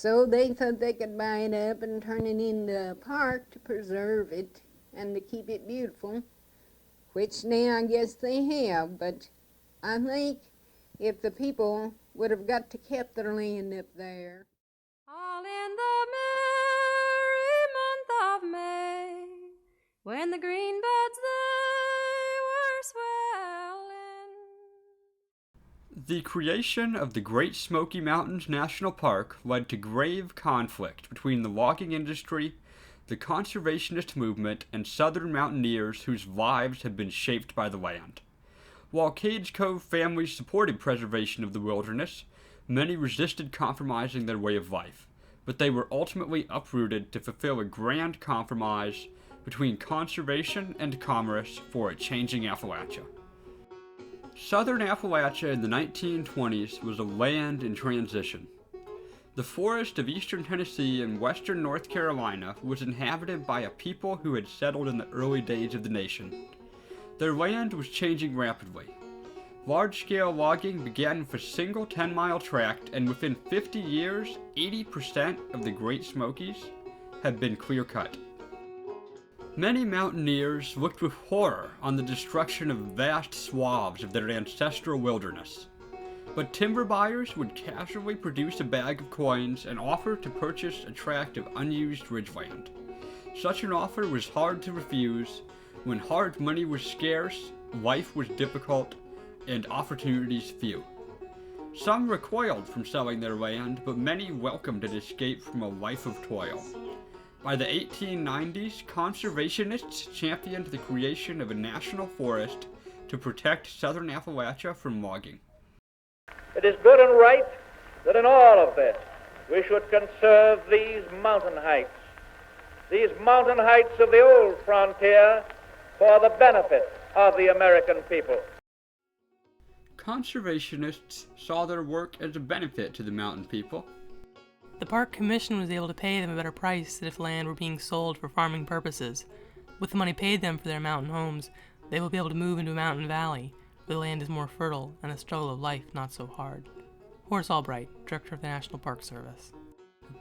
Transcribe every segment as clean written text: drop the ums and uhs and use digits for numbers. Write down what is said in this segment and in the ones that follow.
So they thought they could buy it up and turn it into a park to preserve it and to keep it beautiful, which now I guess they have. But I think if the people would have got to keep their land up there. All in the merry month of May, when the green buds they were swelling. The creation of the Great Smoky Mountains National Park led to grave conflict between the logging industry, the conservationist movement, and southern mountaineers whose lives had been shaped by the land. While Cades Cove families supported preservation of the wilderness, many resisted compromising their way of life, but they were ultimately uprooted to fulfill a grand compromise between conservation and commerce for a changing Appalachia. Southern Appalachia in the 1920s was a land in transition. The forest of eastern Tennessee and western North Carolina was inhabited by a people who had settled in the early days of the nation. Their land was changing rapidly. Large-scale logging began with a single 10-mile tract, and within 50 years, 80% of the Great Smokies had been clear-cut. Many mountaineers looked with horror on the destruction of vast swaths of their ancestral wilderness. But timber buyers would casually produce a bag of coins and offer to purchase a tract of unused ridgeland. Such an offer was hard to refuse. When hard money was scarce, life was difficult, and opportunities few. Some recoiled from selling their land, but many welcomed an escape from a life of toil. By the 1890s, conservationists championed the creation of a national forest to protect southern Appalachia from logging. It is good and right that in all of this we should conserve these mountain heights of the old frontier, for the benefit of the American people. Conservationists saw their work as a benefit to the mountain people. The Park Commission was able to pay them a better price than if land were being sold for farming purposes. With the money paid them for their mountain homes, they will be able to move into a mountain valley, where the land is more fertile and the struggle of life not so hard. Horace Albright, Director of the National Park Service.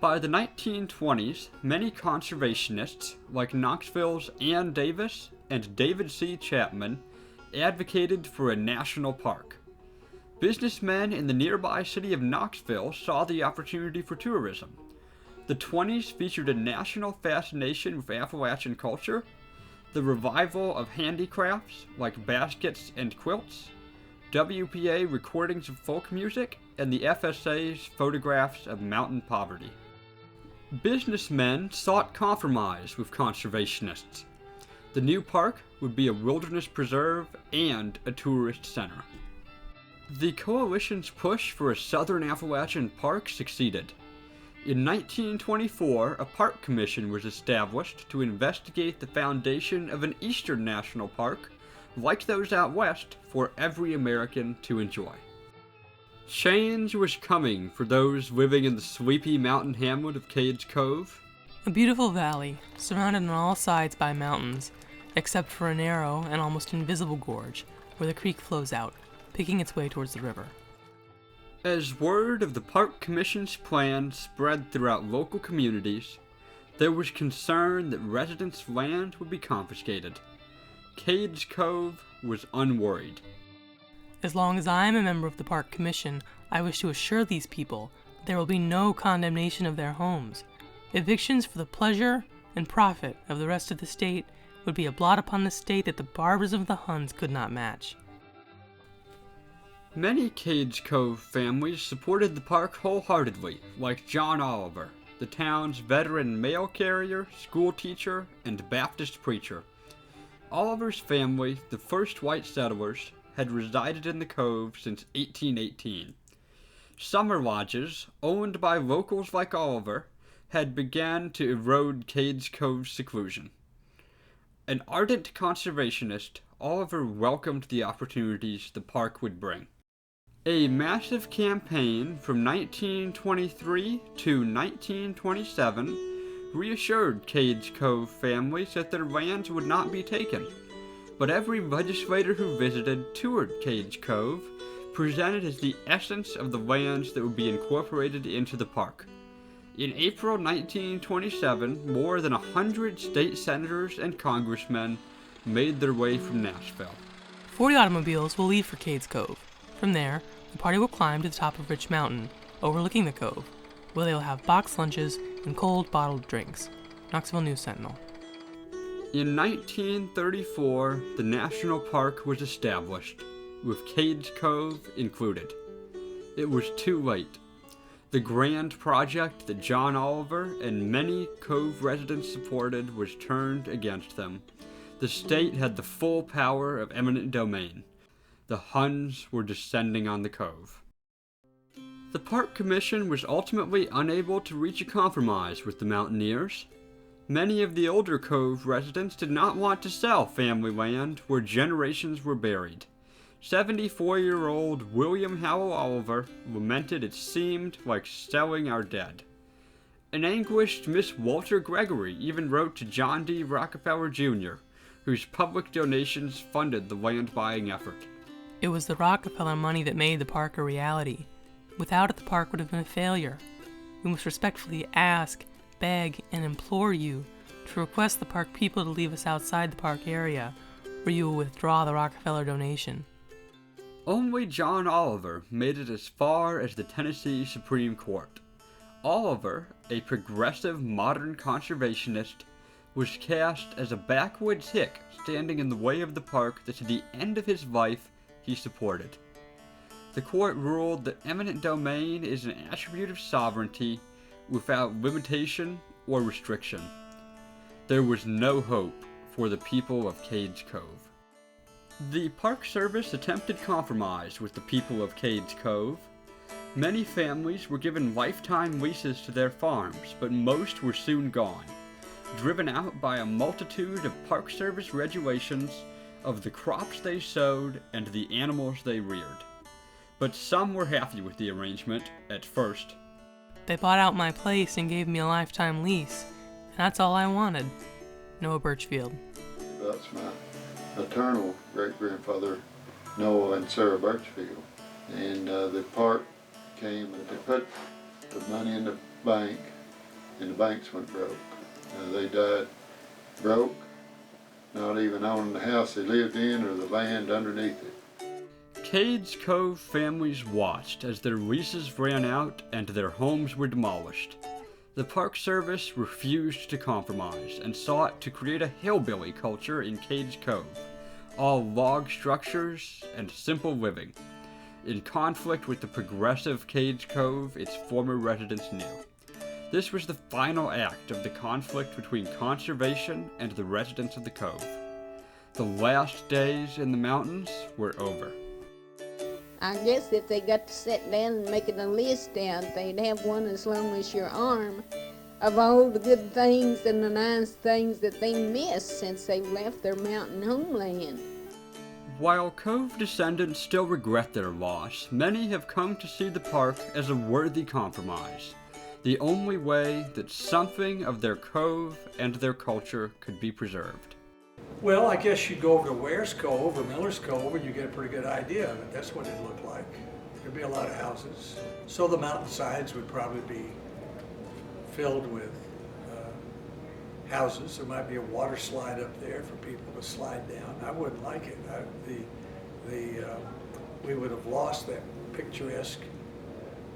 By the 1920s, many conservationists, like Knoxville's Ann Davis and David C. Chapman, advocated for a national park. Businessmen in the nearby city of Knoxville saw the opportunity for tourism. The 20s featured a national fascination with Appalachian culture, the revival of handicrafts like baskets and quilts, WPA recordings of folk music, and the FSA's photographs of mountain poverty. Businessmen sought compromise with conservationists. The new park would be a wilderness preserve and a tourist center. The coalition's push for a southern Appalachian park succeeded. In 1924, a park commission was established to investigate the foundation of an eastern national park, like those out west, for every American to enjoy. Change was coming for those living in the sleepy mountain hamlet of Cades Cove. A beautiful valley, surrounded on all sides by mountains, except for a narrow and almost invisible gorge where the creek flows out, picking its way towards the river. As word of the Park Commission's plan spread throughout local communities, there was concern that residents' land would be confiscated. Cades Cove was unworried. As long as I am a member of the Park Commission, I wish to assure these people that there will be no condemnation of their homes. Evictions for the pleasure and profit of the rest of the state would be a blot upon the state that the barbarism of the Huns could not match. Many Cades Cove families supported the park wholeheartedly, like John Oliver, the town's veteran mail carrier, school teacher, and Baptist preacher. Oliver's family, the first white settlers, had resided in the cove since 1818. Summer lodges, owned by locals like Oliver, had begun to erode Cades Cove's seclusion. An ardent conservationist, Oliver welcomed the opportunities the park would bring. A massive campaign from 1923 to 1927 reassured Cades Cove families that their lands would not be taken, but every legislator who visited toured Cades Cove presented as the essence of the lands that would be incorporated into the park. In April 1927, more than 100 state senators and congressmen made their way from Nashville. 40 automobiles will leave for Cades Cove. From there, the party will climb to the top of Rich Mountain, overlooking the cove, where they will have boxed lunches and cold bottled drinks. Knoxville News Sentinel. In 1934, the national park was established, with Cades Cove included. It was too late. The grand project that John Oliver and many Cove residents supported was turned against them. The state had the full power of eminent domain. The Huns were descending on the Cove. The Park Commission was ultimately unable to reach a compromise with the mountaineers. Many of the older Cove residents did not want to sell family land where generations were buried. 74-year-old William Howell Oliver lamented it seemed like selling our dead. An anguished Miss Walter Gregory even wrote to John D. Rockefeller Jr., whose public donations funded the land-buying effort. It was the Rockefeller money that made the park a reality. Without it, the park would have been a failure. We must respectfully ask, beg, and implore you to request the park people to leave us outside the park area, or you will withdraw the Rockefeller donation. Only John Oliver made it as far as the Tennessee Supreme Court. Oliver, a progressive modern conservationist, was cast as a backwoods hick standing in the way of the park that to the end of his life he supported. The court ruled that eminent domain is an attribute of sovereignty without limitation or restriction. There was no hope for the people of Cades Cove. The Park Service attempted compromise with the people of Cades Cove. Many families were given lifetime leases to their farms, but most were soon gone, driven out by a multitude of Park Service regulations of the crops they sowed and the animals they reared. But some were happy with the arrangement at first. They bought out my place and gave me a lifetime lease, and that's all I wanted. Noah Birchfield. That's my maternal great-grandfather, Noah and Sarah Birchfield. And the park came and they put the money in the bank, and the banks went broke. They died broke, not even owning the house they lived in or the land underneath it. Cades Cove families watched as their leases ran out and their homes were demolished. The Park Service refused to compromise and sought to create a hillbilly culture in Cades Cove, all log structures and simple living, in conflict with the progressive Cades Cove its former residents knew. This was the final act of the conflict between conservation and the residents of the Cove. The last days in the mountains were over. I guess if they got to sit down and making a list out, they'd have one as long as your arm of all the good things and the nice things that they missed since they left their mountain homeland. While Cove descendants still regret their loss, many have come to see the park as a worthy compromise, the only way that something of their Cove and their culture could be preserved. Well, I guess you'd go over to Ware's Cove or Miller's Cove and you get a pretty good idea of it. That's what it'd look like. There'd be a lot of houses. So the mountainsides would probably be filled with houses. There might be a water slide up there for people to slide down. I wouldn't like it. We would have lost that picturesque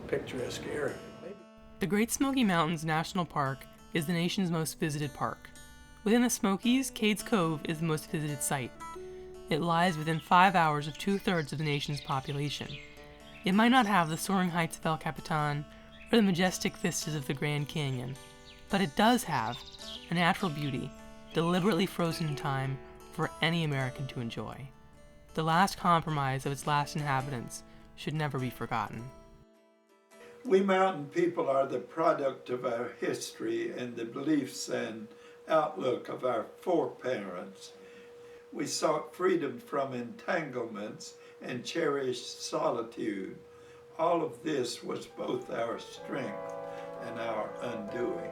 area. Maybe. The Great Smoky Mountains National Park is the nation's most visited park. Within the Smokies, Cades Cove is the most visited site. It lies within 5 hours of 2/3 of the nation's population. It might not have the soaring heights of El Capitan or the majestic vistas of the Grand Canyon, but it does have a natural beauty deliberately frozen in time for any American to enjoy. The last compromise of its last inhabitants should never be forgotten. We mountain people are the product of our history and the beliefs and outlook of our foreparents. We sought freedom from entanglements and cherished solitude. All of this was both our strength and our undoing.